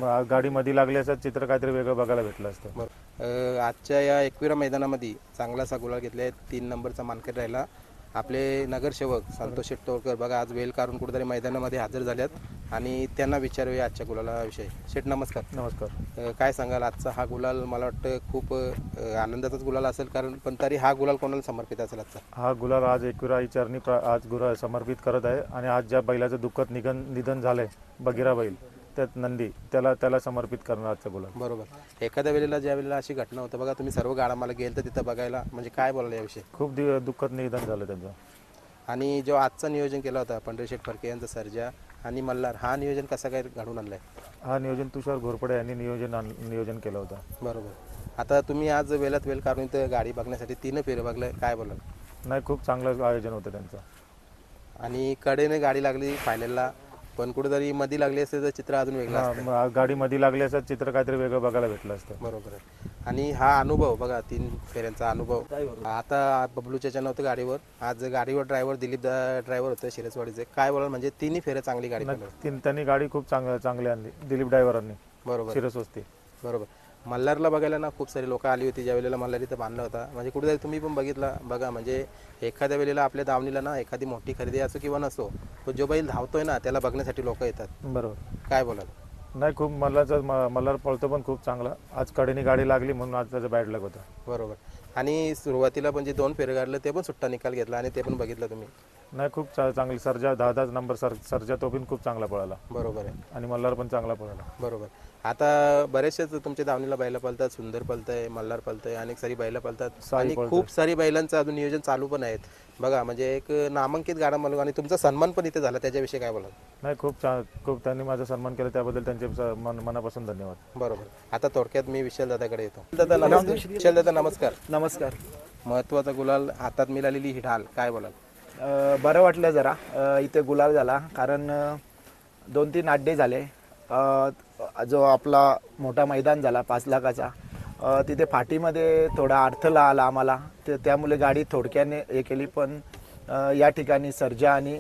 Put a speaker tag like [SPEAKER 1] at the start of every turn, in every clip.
[SPEAKER 1] गाडीमध्ये लागल्याचं चित्र काहीतरी वेगळं बघायला भेटलं असतं.
[SPEAKER 2] आजच्या या 21व्या मैदानामध्ये चांगलासा गुलाल घेतला आहे. 3 नंबरचा मानकरी राहिला आपले नगरसेवक संतोष शेट तोडकर. बघा आज वेल काढून कुठेतरी मैदानामध्ये हजर झाल्यात आणि त्यांना विचारूया आजच्या गुलालाविषयी. शेट नमस्कार.
[SPEAKER 1] नमस्कार.
[SPEAKER 2] काय सांगाल आजचा हा गुलाल? मला वाटतं खूप आनंदाचाच गुलाल असेल, कारण पण तरी हा गुलाल कोणाला समर्पित असेल आजचा?
[SPEAKER 1] हा गुलाल आज 21 चरणी आज गुलाल समर्पित करत आहे आणि आज ज्या बैलाचं दुःखद निधन झालंय बगिरा बैल त्यात नंदी त्याला समर्पित करणार आजचा गुलाल.
[SPEAKER 2] बरोबर. एखाद्या वेळेला ज्या वेळेला अशी घटना होतं बघा, तुम्ही सर्व गाडा मला गेल तर तिथं बघायला, म्हणजे काय बोलायला याविषयी?
[SPEAKER 1] खूप दुःखद निधन झालं त्यांचं.
[SPEAKER 2] आणि जो आजचं नियोजन केला होता पंढरीशेठ फडके यांचा सर्जा आणि मल्हार, हा नियोजन कसा काय घडून आणलाय?
[SPEAKER 1] हा नियोजन तुषार घोरपडे यांनी नियोजन केलं होतं.
[SPEAKER 2] बरोबर. आता तुम्ही आज वेळात वेळ काढून इथं गाडी बघण्यासाठी 3 फेरे बघलं, काय बोलाल?
[SPEAKER 1] नाही, खूप चांगलं आयोजन होतं त्यांचं.
[SPEAKER 2] आणि कडेने गाडी लागली फायनलला, पण कुठेतरी मध्ये लागली असते तर चित्र अजून वेगळं असतं.
[SPEAKER 1] गाडीमध्ये लागल्याचं चित्र काहीतरी वेगळं बघायला भेटलं असतं.
[SPEAKER 2] बरोबर आहे. आणि हा अनुभव बघा, 3 फेऱ्यांचा अनुभव. आता बबलूच्या नव्हतं गाडीवर, आज गाडीवर ड्रायव्हर दिलीप ड्रायव्हर होतं शिरसवाडीचे. काय बोलाल, म्हणजे 3 फेऱ्या चांगली गाडी
[SPEAKER 1] त्यांनी गाडी खूप चांगली आणली दिलीप ड्रायव्हरांनी.
[SPEAKER 2] बरोबर.
[SPEAKER 1] शिरसवस्ती.
[SPEAKER 2] बरोबर. मल्हारला बघायला ना खूप सारी लोक आली होती ज्या वेळेला मल्हार इथं बांधला होता. म्हणजे कुठेतरी तुम्ही पण बघितला बघा, म्हणजे एखाद्या वेळेला आपल्या दावणीला ना एखादी मोठी खरेदी असो किंवा नसो, तो जो बैल धावतोय ना त्याला बघण्यासाठी लोक येतात.
[SPEAKER 1] बरोबर.
[SPEAKER 2] काय बोलाल?
[SPEAKER 1] नाही, खूप मल्हार पळतो पण खूप चांगला. आज कडेने गाडी लागली म्हणून आज त्याचा बॅड लक होता.
[SPEAKER 2] बरोबर. आणि सुरुवातीला पण जे 2 फेरे काढले ते पण सुट्टा निकाल घेतला आणि ते पण बघितलं तुम्ही.
[SPEAKER 1] नाही, खूप चांगली सर्जा 10 नंबर सर्जा तो पण खूप चांगला पळाला.
[SPEAKER 2] बरोबर आहे.
[SPEAKER 1] आणि मल्हार पण चांगला पळाला.
[SPEAKER 2] बरोबर. आता बरेचसेच तुमच्या दावणीला बैला पळतात, सुंदर पळतंय, मल्हार पळतंय, अनेक सारी बैला पळतात आणि खूप सारी बैलांचं अजून नियोजन चालू पण आहेत बघा. म्हणजे एक नामांकित गाडा मालक आणि तुमचा सन्मान पण इथे झाला, त्याच्याविषयी काय बोलाल?
[SPEAKER 1] नाही, खूप त्यांनी माझा सन्मान केला, त्याबद्दल त्यांचे मनापासून धन्यवाद.
[SPEAKER 2] बरोबर. आता थोडक्यात मी विशाल दादाकडे येतो. दादा नमस्कार. विशाल दादा नमस्कार.
[SPEAKER 3] नमस्कार.
[SPEAKER 2] महत्वाचा गुलाल हातात मिळालेली ही ढाल, काय बोलाल?
[SPEAKER 3] बरं वाटलं जरा इथे गुलाल झाला, कारण 2-3 अड्डे झाले. जो आपला मोठा मैदान झाला 5 लाखाचा, तिथे फाटीमध्ये थोडा अडथळा आला आम्हाला, त्यामुळे गाडी थोडक्याने हे केली. पण या ठिकाणी सर्जा आणि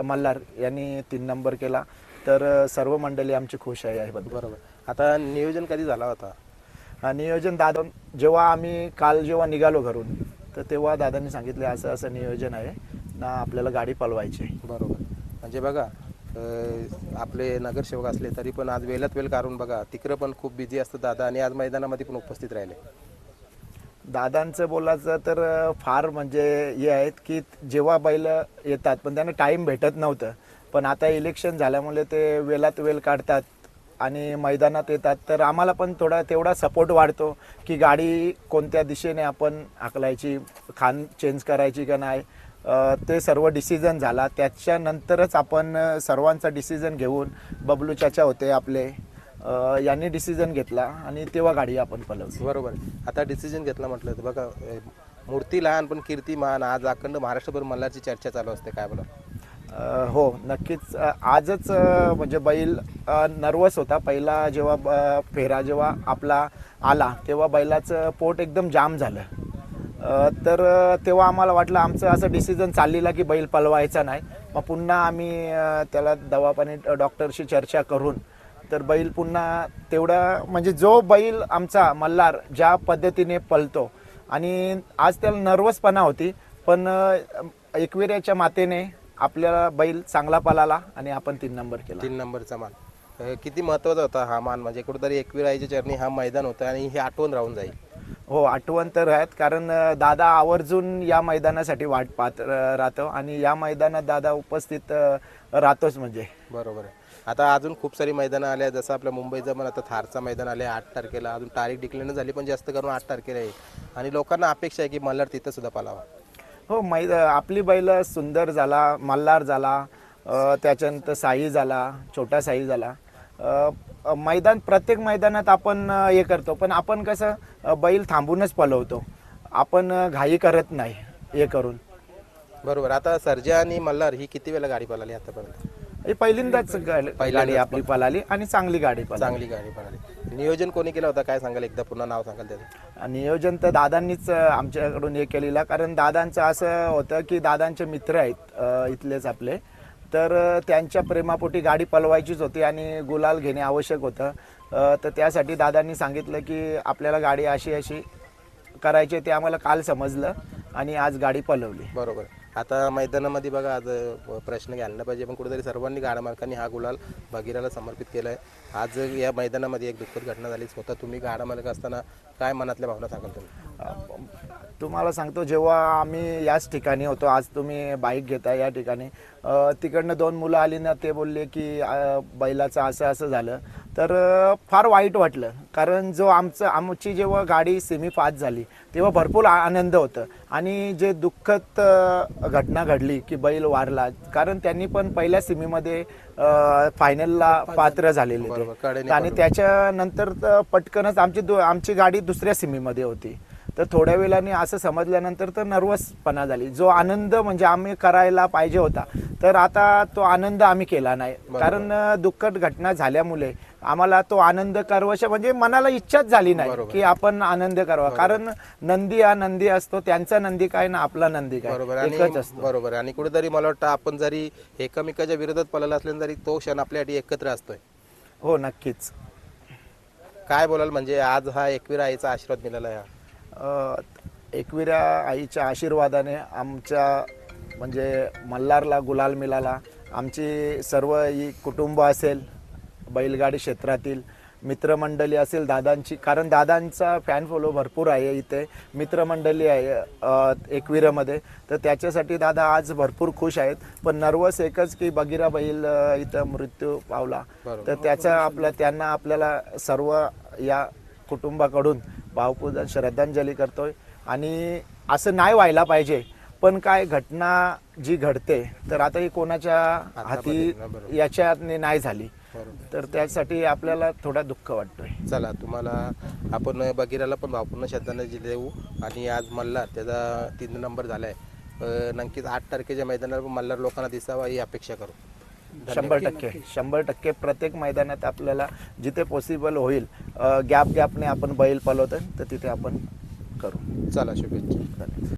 [SPEAKER 3] मल्हार यांनी 3 नंबर केला, तर सर्व मंडळी आमची खुश आहे याबद्दल.
[SPEAKER 2] बरोबर. आता नियोजन कधी झाला होता?
[SPEAKER 3] नियोजन दादा जेव्हा आम्ही काल निघालो घरून, तर तेव्हा दादांनी सांगितले असं असं नियोजन आहे ना, आपल्याला गाडी पळवायची.
[SPEAKER 2] बरोबर. म्हणजे बघा, आपले नगरसेवक असले तरी पण आज वेळात वेळ काढून बघा, तिकडं पण खूप बिझी असतं दादा आणि आज मैदानामध्ये पण उपस्थित राहिले.
[SPEAKER 3] दादांचं बोलायचं तर फार म्हणजे हे आहेत की जेव्हा बैल येतात पण त्यांना टाईम भेटत नव्हतं, पण आता इलेक्शन झाल्यामुळे ते वेळात वेळ काढतात आणि मैदानात येतात, तर आम्हाला पण तेवढा सपोर्ट वाढतो की गाडी कोणत्या दिशेने आपण हाकलायची, खान चेंज करायची का नाही, ते सर्व डिसिजन झाला. त्याच्यानंतरच आपण सर्वांचा डिसिजन घेऊन, बबलू चाचा होते आपले, यांनी डिसिजन घेतला आणि तेव्हा गाडी आपण पळवली.
[SPEAKER 2] बरोबर. आता डिसिजन घेतला म्हटलं तर बघा, मूर्ती लहान पण कीर्ती महान. आज अखंड महाराष्ट्रभर मल्हारची चर्चा चालू असते, काय बोला?
[SPEAKER 3] हो नक्कीच. आजच म्हणजे बैल नर्वस होता पहिला, जेव्हा फेरा जेव्हा आपला आला तेव्हा बैलाचं पोट एकदम जाम झालं. तर तेव्हा आम्हाला वाटलं आमचं असं डिसिजन चाललेलं की बैल पळवायचा नाही. मग पुन्हा आम्ही त्याला दवापाणी डॉक्टरशी चर्चा करून तर बैल पुन्हा तेवढा, म्हणजे जो बैल आमचा मल्हार ज्या पद्धतीने पळतो, आणि आज त्याला नर्वसपणा होती, पण 21व्याच्या मातेने आपल्याला बैल चांगला पळाला आणि आपण 3 नंबर केला.
[SPEAKER 2] 3 नंबरचा मान किती महत्त्वाचा होता हा मान, म्हणजे कुठेतरी 21व्याच्या चरणी हा मैदान होतं आणि हे आठवण राहून जाईल.
[SPEAKER 3] हो, आठवण तर आहेत, कारण दादा आवर्जून या मैदानासाठी वाट पाहत राहतो आणि या मैदानात दादा उपस्थित राहतोच म्हणजे.
[SPEAKER 2] बरोबर आहे. आता अजून खूप सारी मैदानं आल्या, जसं आपल्या मुंबईचं पण आता थारचं मैदान आले 8 तारखेला, अजून तारीख डिक्लेअर झाली पण जास्त करून 8 तारखेला आहे आणि लोकांना अपेक्षा आहे की मल्हार तिथं सुद्धा पळावा.
[SPEAKER 3] हो, आपली बैल सुंदर झाला, मल्हार झाला, त्याच्यानंतर साई झाला, छोटा साई झाला. मैदान प्रत्येक मैदानात आपण हे करतो, पण आपण कसं बैल थांबूनच पळवतो, आपण घाई करत नाही हे करून.
[SPEAKER 2] बरोबर. आता सर्जा आणि मल्हार ही किती वेळा गाडी पळाली आतापर्यंत?
[SPEAKER 3] हे पहिल्यांदाच गाडी आपली पळाली आणि चांगली गाडी
[SPEAKER 2] पळाली. नियोजन कोणी केलं होतं, काय सांगाल? एकदा पुन्हा नाव सांगाल त्याचं?
[SPEAKER 3] नियोजन तर दादांनीच आमच्याकडून हे केलेलं, कारण दादांचं असं होतं की दादांचे मित्र आहेत इथलेच आपले, तर त्यांच्या प्रेमापोटी गाडी पळवायचीच होती आणि गुलाल घेणे आवश्यक होतं. तर त्यासाठी दादांनी सांगितलं की आपल्याला गाडी अशी अशी करायची आहे, ते आम्हाला काल समजलं आणि आज गाडी पळवली.
[SPEAKER 2] बरोबर. आता मैदानामध्ये बघा आज प्रश्न घ्यायला पाहिजे, पण कुठेतरी सर्वांनी गाडा मालकांनी हा गुलाल भगीराला समर्पित केला आहे. आज या मैदानामध्ये एक दुःखद घटना झाली. स्वतः तुम्ही गाडा मालक असताना काय मनातल्या भावना सांगाल तुम्ही?
[SPEAKER 3] तुम्हाला सांगतो, जेव्हा आम्ही याच ठिकाणी होतो, आज तुम्ही बाईक घेता या ठिकाणी, तिकडनं 2 मुलं आली ना, ते बोलले की बैलाचं असं असं झालं, तर फार वाईट वाटलं. कारण जो आमची जेव्हा गाडी सेमी पास झाली तेव्हा भरपूर आनंद होतं. आणि जे दुःखद घटना घडली की बैल वारला, कारण त्यांनी पण पहिल्या सेमीमध्ये फायनलला पात्र झालेले
[SPEAKER 2] बरोबर,
[SPEAKER 3] ते,
[SPEAKER 2] कडेने
[SPEAKER 3] आणि त्याच्यानंतर पटकनच आमची गाडी दुसऱ्या सेमीमध्ये होती. तर थोड्या वेळाने असं समजल्यानंतर तर नर्वसपणा झाली. जो आनंद म्हणजे आम्ही करायला पाहिजे होता, तर आता तो आनंद आम्ही केला नाही. कारण दुःखद घटना झाल्यामुळे आम्हाला तो आनंद करावाशा म्हणजे मनाला इच्छाच झाली नाही की आपण आनंद करावा. कारण नंदी हा नंदी असतो, त्यांचा नंदी काय ना आपला नंदी काय,
[SPEAKER 2] बरोबर.
[SPEAKER 3] एकच असतो.
[SPEAKER 2] बरोबर. आणि कुठेतरी मला वाटतं आपण जरी एकमेकाच्या विरोधात पळाला असल्याने तरी तो क्षण आपल्यासाठी एकत्र असतोय.
[SPEAKER 3] हो, नक्कीच.
[SPEAKER 2] काय बोलाल, म्हणजे आज हा एकविरा आईचा आशीर्वाद मिळाला आहे?
[SPEAKER 3] एकविरा आईच्या आशीर्वादाने आमच्या म्हणजे मल्हारला गुलाल मिळाला. आमची सर्व ही कुटुंब असेल, बैलगाडी क्षेत्रातील मित्रमंडळी असेल दादांची, कारण दादांचा फॅन फॉलो भरपूर आहे इथे, मित्रमंडळी आहे एकविरामध्ये, तर त्याच्यासाठी दादा आज भरपूर खुश आहेत. पण नर्वस एकच की बगीरा बैल इथं मृत्यू पावला, तर त्यांना आपल्याला सर्व या कुटुंबाकडून भावपूर्ण श्रद्धांजली करतोय. आणि असं नाही व्हायला पाहिजे, पण काय घटना जी घडते तर आता ही कोणाच्या हाती याच्याने नाही झाली, तर त्यासाठी आपल्याला थोडा दुःख वाटतोय.
[SPEAKER 2] चला, तुम्हाला आपण बगीराला पण भावपूर्ण श्रद्धांजली देऊ. आणि आज मल्हार त्याचा 3 नंबर झालाय. नक्कीच 8 तारखेच्या मैदानावर मल्हार लोकांना दिसावा ही अपेक्षा करू.
[SPEAKER 3] 100% प्रत्येक मैदानात आपल्याला जिथे पॉसिबल होईल गॅपने आपण बैल पळवतो, तर तिथे आपण करू.
[SPEAKER 2] चला, शुभेच्छा.